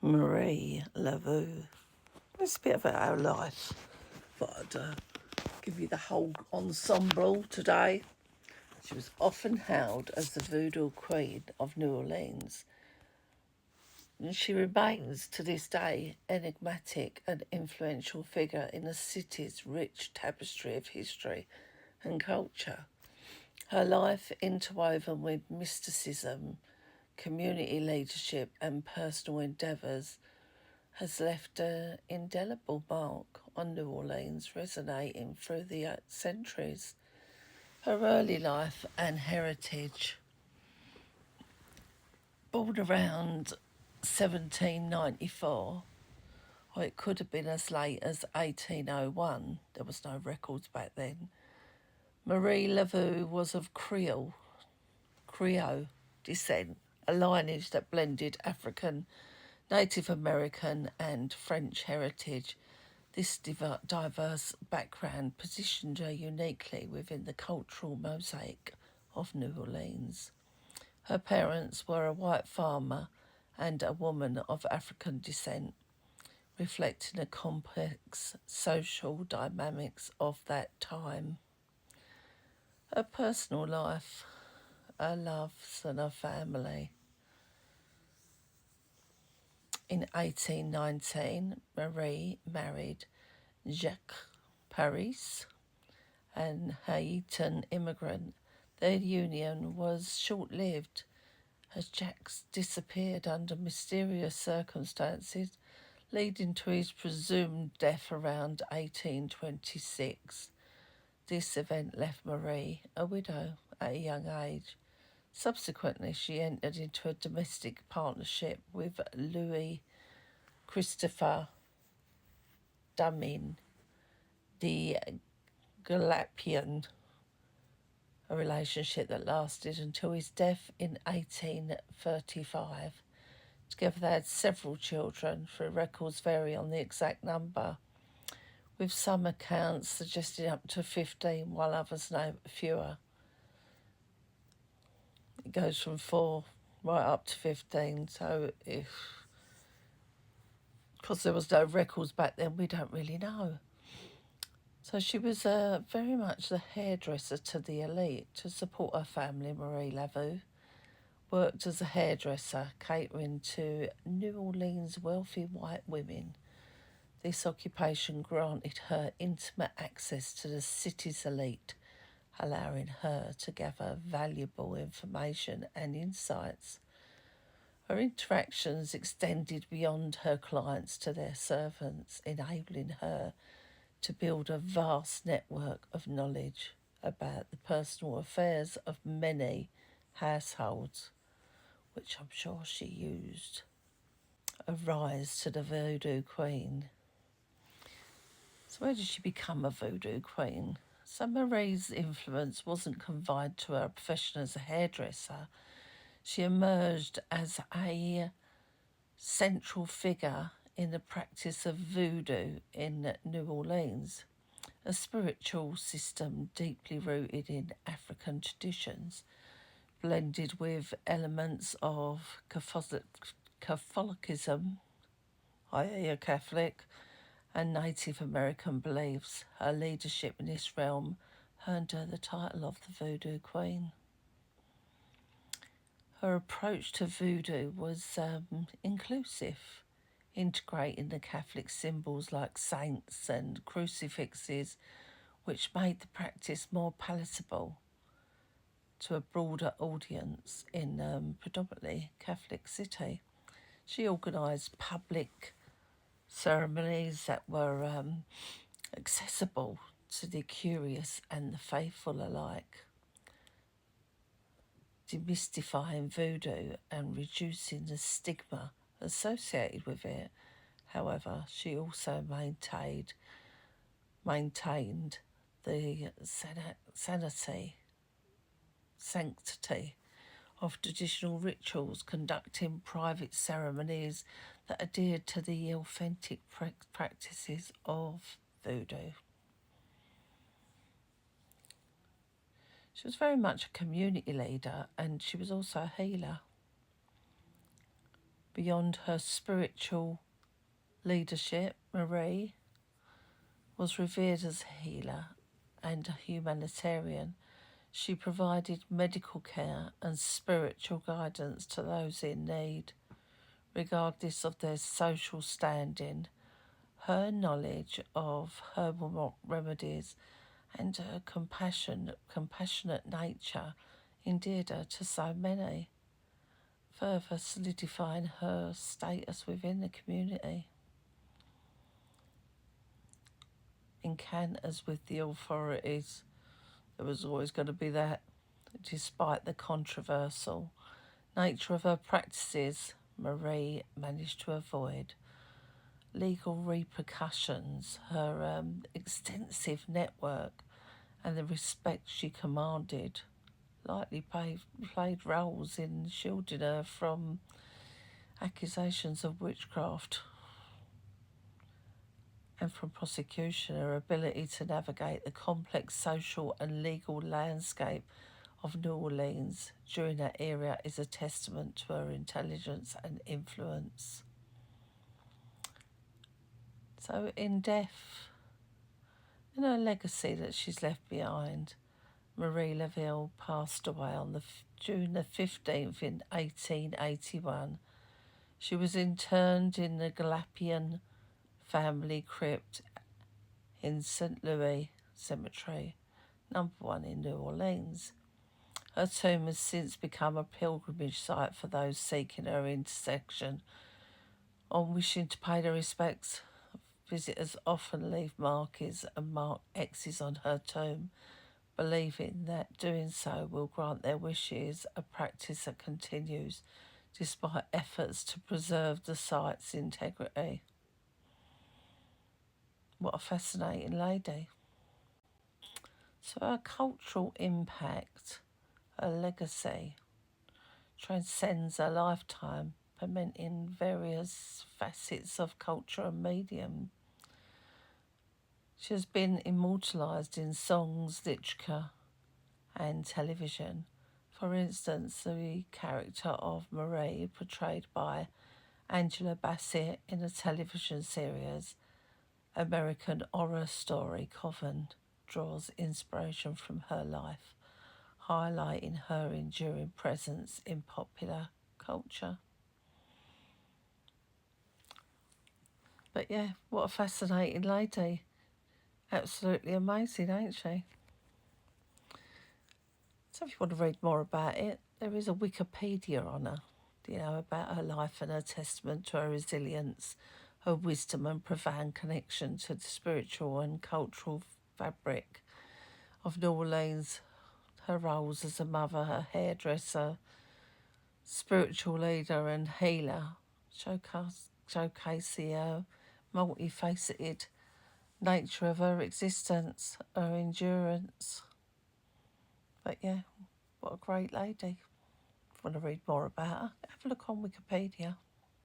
Marie Laveau. It's a bit of our life, but I'd give you the whole ensemble today. She was often hailed as the voodoo queen of New Orleans, and she remains to this day enigmatic and influential figure in the city's rich tapestry of history and culture. Her life, interwoven with mysticism, community leadership, and personal endeavours, has left an indelible mark on New Orleans, resonating through the centuries. Her early life and heritage. Born around 1794, or it could have been as late as 1801, there was no records back then. Marie Laveau was of Creole descent, a lineage that blended African, Native American, and French heritage. This diverse background positioned her uniquely within the cultural mosaic of New Orleans. Her parents were a white farmer and a woman of African descent, reflecting the complex social dynamics of that time. Her personal life, her loves, and her family. In 1819, Marie married Jacques Paris, an Haitian immigrant. Their union was short-lived, as Jacques disappeared under mysterious circumstances, leading to his presumed death around 1826. This event left Marie a widow at a young age. Subsequently, she entered into a domestic partnership with Louis Christopher Damin de Galapian, a relationship that lasted until his death in 1835. Together they had several children, for records vary on the exact number, with some accounts suggesting up to 15, while others know fewer. It goes from 4 right up to 15, so because there was no records back then, we don't really know. So she was very much the hairdresser to the elite. To support her family, Marie Laveau worked as a hairdresser, catering to New Orleans' wealthy white women. This occupation granted her intimate access to the city's elite, allowing her to gather valuable information and insights. Her interactions extended beyond her clients to their servants, enabling her to build a vast network of knowledge about the personal affairs of many households, which I'm sure she used. A rise to the voodoo queen. So where did she become a voodoo queen? So Marie's influence wasn't confined to her profession as a hairdresser. She emerged as a central figure in the practice of voodoo in New Orleans, a spiritual system deeply rooted in African traditions, blended with elements of Catholicism, i.e. a Catholic, and Native American beliefs. Her leadership in this realm earned her the title of the Voodoo Queen. Her approach to voodoo was inclusive, integrating the Catholic symbols like saints and crucifixes, which made the practice more palatable to a broader audience in predominantly Catholic city. She organised public ceremonies that were accessible to the curious and the faithful alike, demystifying voodoo and reducing the stigma associated with it. However, she also maintained the sanctity of traditional rituals, conducting private ceremonies that adhered to the authentic practices of voodoo. She was very much a community leader, and she was also a healer. Beyond her spiritual leadership, Marie was revered as a healer and a humanitarian. She provided medical care and spiritual guidance to those in need, regardless of their social standing. Her knowledge of herbal remedies and her compassionate nature endeared her to so many, further solidifying her status within the community. Encounters with the authorities, there was always going to be that, despite the controversial nature of her practices, Marie managed to avoid legal repercussions. Her extensive network and the respect she commanded likely played roles in shielding her from accusations of witchcraft and from prosecution. Her ability to navigate the complex social and legal landscape of New Orleans during that era is a testament to her intelligence and influence. So in death, in her legacy that she's left behind, Marie Laville passed away on June the 15th in 1881. She was interned in the Gallipian family crypt in St. Louis Cemetery, number 1 in New Orleans. Her tomb has since become a pilgrimage site for those seeking her intercession or wishing to pay their respects. Visitors often leave markers and mark X's on her tomb, believing that doing so will grant their wishes, a practice that continues despite efforts to preserve the site's integrity. What a fascinating lady. So her cultural impact, her legacy, transcends her lifetime, permeating various facets of culture and medium. She has been immortalised in songs, literature and television. For instance, the character of Marie, portrayed by Angela Bassett in the television series American Horror Story Coven, draws inspiration from her life, highlighting her enduring presence in popular culture. But yeah, what a fascinating lady. Absolutely amazing, ain't she? So if you want to read more about it, there is a Wikipedia on her, about her life and her testament to her resilience, her wisdom and profound connection to the spiritual and cultural fabric of New Orleans, her roles as a mother, her hairdresser, spiritual leader and healer, showcase the multifaceted nature of her existence, her endurance. But yeah, what a great lady. If you want to read more about her, have a look on Wikipedia.